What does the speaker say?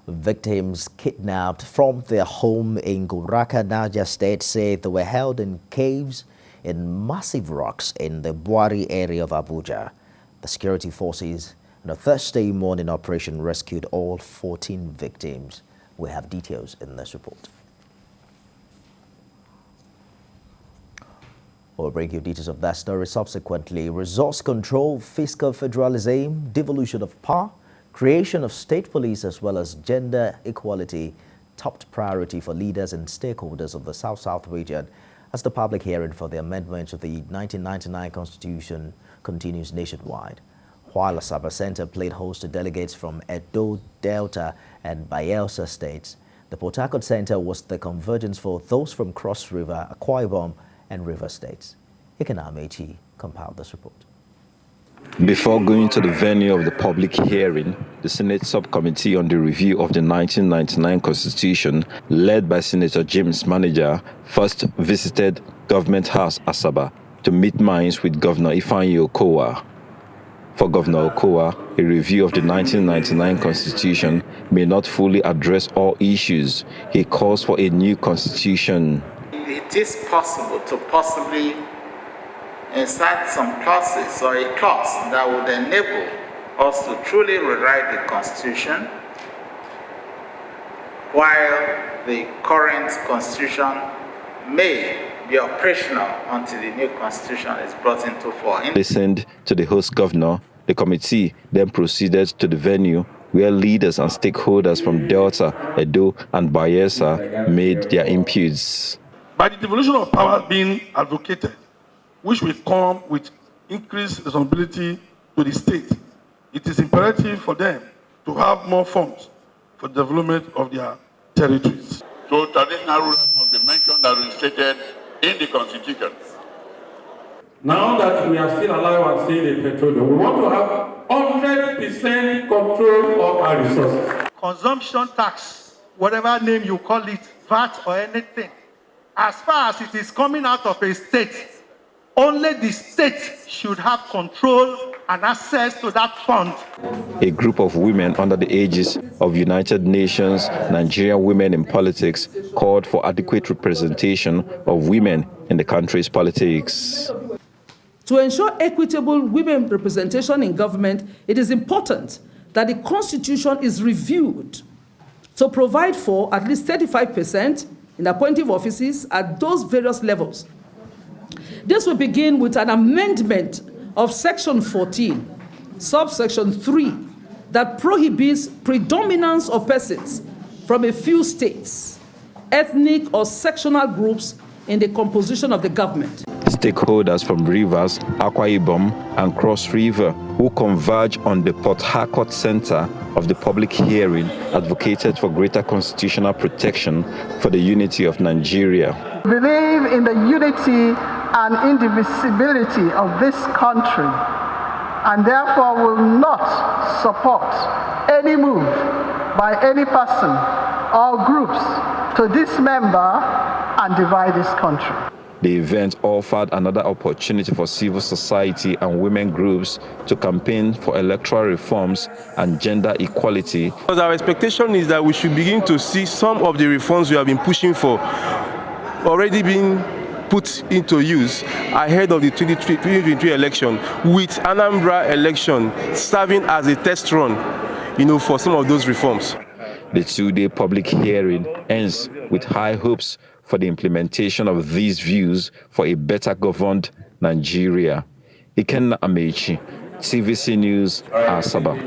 Victims kidnapped from their home in Guraka, Niger State, say they were held in caves in massive rocks in the Buari area of Abuja. The security forces in a Thursday morning operation rescued all 14 victims. We have details in this report. We'll bring you details of that story subsequently. Resource control, fiscal federalism, devolution of power, creation of state police, as well as gender equality, topped priority for leaders and stakeholders of the South-South region as the public hearing for the amendments of the 1999 Constitution continues nationwide. While Asaba Center played host to delegates from Edo, Delta, and Bayelsa states, the Port Harcourt Center was the convergence for those from Cross River, Akwa Ibom, and River states. Ikena Amechi compiled this report. Before going to the venue of the public hearing, the Senate Subcommittee on the Review of the 1999 Constitution, led by Senator James Manager, first visited Government House Asaba to meet minds with Governor Ifeanyi Okowa. For Governor Okowa, a review of the 1999 Constitution may not fully address all issues. He calls for a new constitution. It is possible to possibly insert some clauses or a clause that would enable us to truly rewrite the Constitution while the current Constitution may be operational until the new Constitution is brought into force. Listened to the host governor, the committee then proceeded to the venue where leaders and stakeholders from Delta, Edo, and Bayelsa made their inputs. By the devolution of power being advocated, which will come with increased responsibility to the state, it is imperative for them to have more funds for the development of their territories. So traditional rulers must be mentioned as restated in the Constitution. Now that we are still alive and seeing the petroleum, we want to have 100% control of our resources. Consumption tax, whatever name you call it, VAT or anything, as far as it is coming out of a state, only the state should have control and access to that fund. A group of women under the aegis of United Nations Nigerian Women in Politics called for adequate representation of women in the country's politics. To ensure equitable women representation in government, it is important that the Constitution is reviewed to provide for at least 35% in appointive offices at those various levels. This will begin with an amendment of Section 14, subsection 3, that prohibits predominance of persons from a few states, ethnic or sectional groups in the composition of the government. Stakeholders from Rivers, Akwa Ibom, and Cross River, who converge on the Port Harcourt Center of the public hearing, advocated for greater constitutional protection for the unity of Nigeria. We believe in the unity and indivisibility of this country, and therefore will not support any move by any person or groups to dismember and divide this country. The event offered another opportunity for civil society and women groups to campaign for electoral reforms and gender equality. Because our expectation is that we should begin to see some of the reforms we have been pushing for already being put into use ahead of the 2023 election, with Anambra election serving as a test run, for some of those reforms. The two-day public hearing ends with high hopes for the implementation of these views for a better governed Nigeria. Ikena Amechi, TVC News, Asaba.